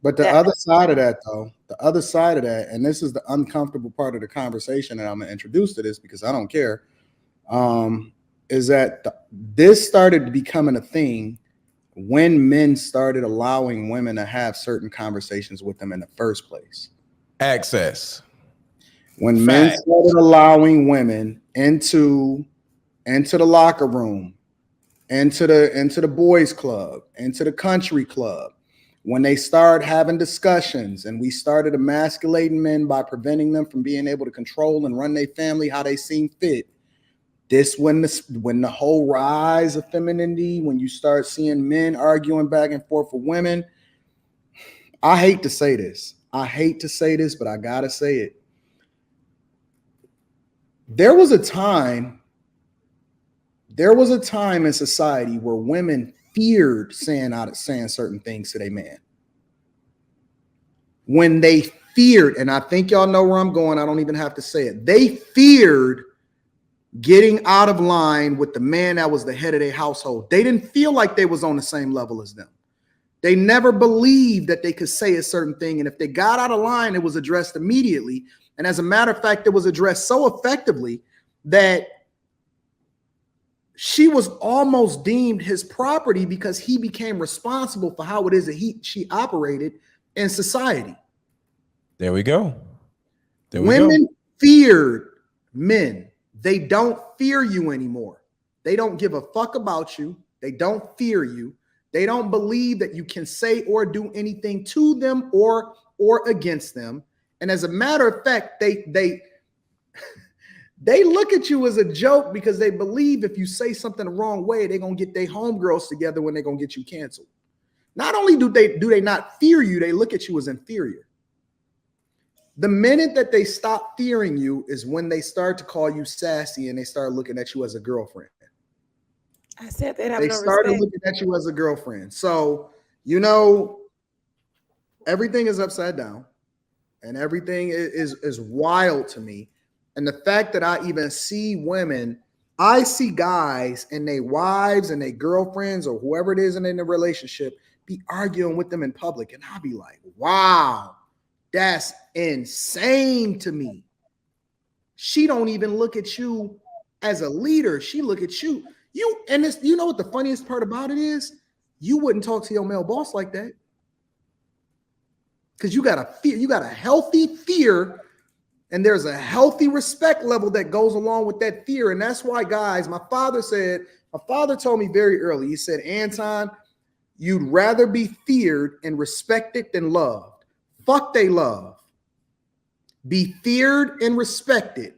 But the other side of that, though, the other side of that, and this is the uncomfortable part of the conversation, and I'm gonna introduce to this because I don't care, is that this started becoming a thing when men started allowing women to have certain conversations with them in the first place. Access. When men started allowing women into the locker room, into the boys club, into the country club, when they start having discussions and we started emasculating men by preventing them from being able to control and run their family how they seem fit. This when the whole rise of femininity, when you start seeing men arguing back and forth with women. I hate to say this, but I gotta say it. There was a time in society where women feared saying certain things to their man. When they feared, and I think y'all know where I'm going, I don't even have to say it. They feared getting out of line with the man that was the head of their household. They didn't feel like they was on the same level as them. They never believed that they could say a certain thing. And if they got out of line, it was addressed immediately. And as a matter of fact, it was addressed so effectively that she was almost deemed his property because he became responsible for how it is that she operated in society. There we go. Women feared men. They don't fear you anymore. They don't give a fuck about you. They don't fear you. They don't believe that you can say or do anything to them or against them. And as a matter of fact, they look at you as a joke because they believe if you say something the wrong way, they're gonna get their homegirls together when they're gonna get you canceled. Not only do they not fear you, they look at you as inferior. The minute that they stop fearing you is when they start to call you sassy and they start looking at you as a girlfriend. I said they have they no started respect. looking at you as a girlfriend. So, everything is upside down and everything is wild to me. And the fact that I even see women, I see guys and their wives and their girlfriends or whoever it is in the relationship be arguing with them in public. And I'll be like, wow, that's insane to me. She don't even look at you as a leader. She look at you. You know what the funniest part about it is? You wouldn't talk to your male boss like that. Because you got a healthy fear, and there's a healthy respect level that goes along with that fear. And that's why, guys, my father told me very early, he said, Anton, you'd rather be feared and respected than loved. Fuck they love. Be feared and respected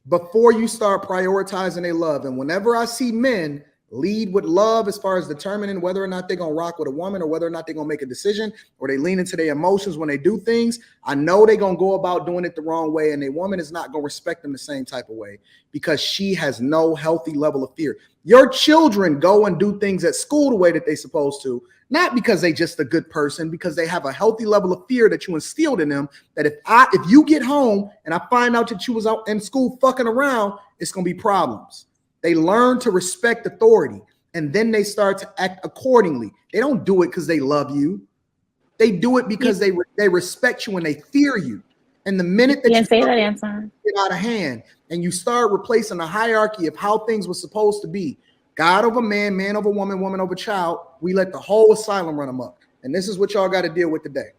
before you start prioritizing their love. And whenever I see men lead with love as far as determining whether or not they're going to rock with a woman or whether or not they're going to make a decision or they lean into their emotions when they do things, I know they're going to go about doing it the wrong way, and a woman is not going to respect them the same type of way because she has no healthy level of fear. Your children go and do things at school the way that they're supposed to, not because they just a good person, because they have a healthy level of fear that you instilled in them, that if you get home and I find out that you was out in school fucking around, it's going to be problems. They learn to respect authority, and then they start to act accordingly. They don't do it because they love you. They do it because they respect you and they fear you. And the minute that you say that, Anton, get out of hand and you start replacing the hierarchy of how things were supposed to be, God over man, man over woman, woman over child, we let the whole asylum run amok. And this is what y'all got to deal with today.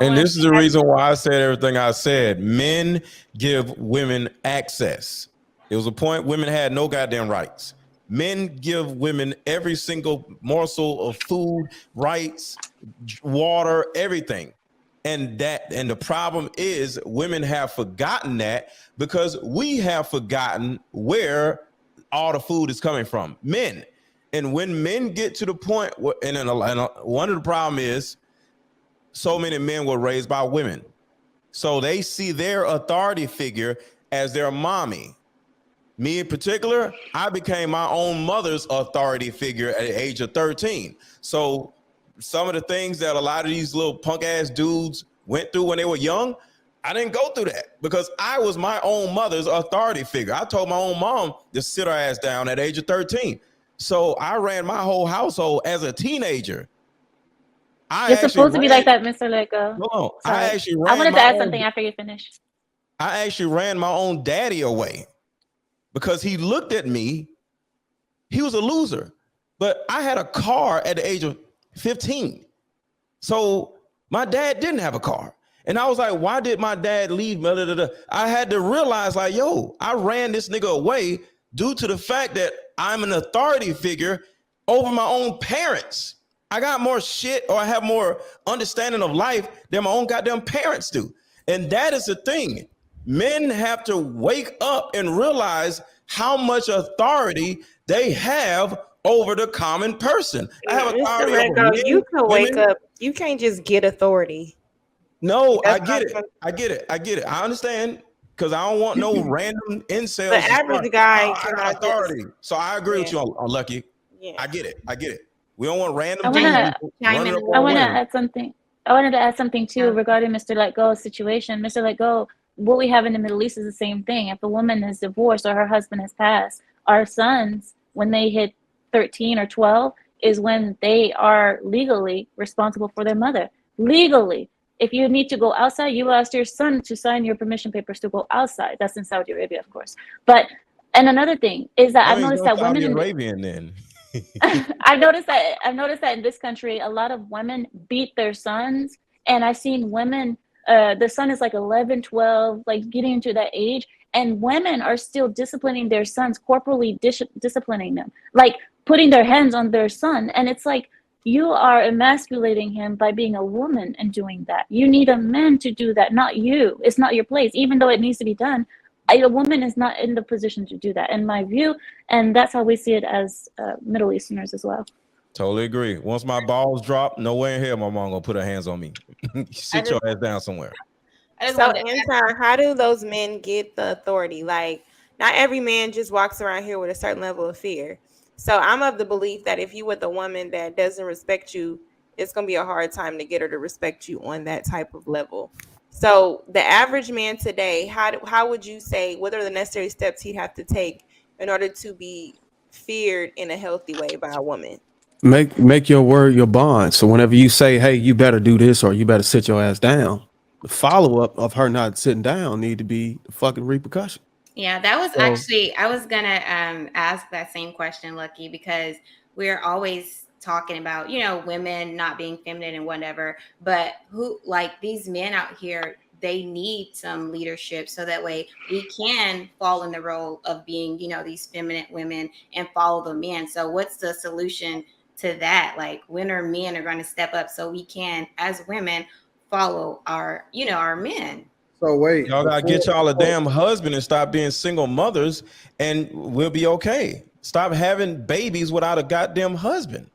And this is the reason why I said everything I said. Men give women access. There was a point women had no goddamn rights. Men give women every single morsel of food, rights, water, everything. And the problem is women have forgotten that because we have forgotten where all the food is coming from. Men. And when men get to the point where, and one of the problem is so many men were raised by women. So they see their authority figure as their mommy. Me in particular, I became my own mother's authority figure at the age of 13. So some of the things that a lot of these little punk ass dudes went through when they were young, I didn't go through that because I was my own mother's authority figure. I told my own mom to sit her ass down at the age of 13. So I ran my whole household as a teenager. I You're actually supposed to be like ran. that, Mr. Let Go. Hold on. Sorry. I actually I ran wanted to my add own. something after you finish. I actually ran my own daddy away because he looked at me. He was a loser, but I had a car at the age of 15. So my dad didn't have a car. And I was like, why did my dad leave me? I had to realize, like, yo, I ran this nigga away due to the fact that I'm an authority figure over my own parents. I got more shit, or I have more understanding of life than my own goddamn parents do. And that is the thing. Men have to wake up and realize how much authority they have over the common person. I have Mr. authority over Lego, you men, can wake women. up. You can't just get authority. No, I That's get not it. I get it. I get it. I understand, because I don't want no random incels. the to start, average guy "Oh, I got cannot authority." So I agree with Yeah. you on Lucky. Yeah. I get it. I get it. We don't want random I wanna- people chime running in up a I on want to women. add something. I wanted to add something too Yeah. regarding Mr. Let Go's situation. Mr. Let Go, what we have in the Middle East is the same thing. If a woman is divorced or her husband has passed, our sons, when they hit 13 or 12, is when they are legally responsible for their mother. Legally. If you need to go outside, you ask your son to sign your permission papers to go outside. That's in Saudi Arabia, of course. But, and another thing is that I I've mean, noticed go that women Saudi in Arabian then. I've noticed that in this country, a lot of women beat their sons, and I've seen women. The son is like 11, 12, like getting into that age, and women are still disciplining their sons, corporally disciplining them, like putting their hands on their son, and it's like you are emasculating him by being a woman and doing that. You need a man to do that, not you. It's not your place, even though it needs to be done. A woman is not in the position to do that, in my view, and that's how we see it as Middle Easterners as well. Totally agree. Once my balls drop, nowhere in here my mom gonna put her hands on me. Sit your ass down somewhere. I just So, wanted to add, Anton, how do those men get the authority? Like, not every man just walks around here with a certain level of fear. So, I'm of the belief that if you with a woman that doesn't respect you, it's gonna be a hard time to get her to respect you on that type of level. So, the average man today, how would you say, what are the necessary steps he'd have to take in order to be feared in a healthy way by a woman? Make your word your bond. So whenever you say, "Hey, you better do this," or "You better sit your ass down," the follow up of her not sitting down need to be the fucking repercussion. yeah, that was So- actually, I was gonna ask that same question, Lucky, because we're always talking about, women not being feminine and whatever, but who, like, these men out here, they need some leadership so that way we can fall in the role of being, these feminine women and follow the men. So what's the solution to that? Like, when are men are going to step up so we can, as women, follow our men? So wait, Y'all gotta get before- y'all a damn husband and stop being single mothers, and we'll be okay. Stop having babies without a goddamn husband.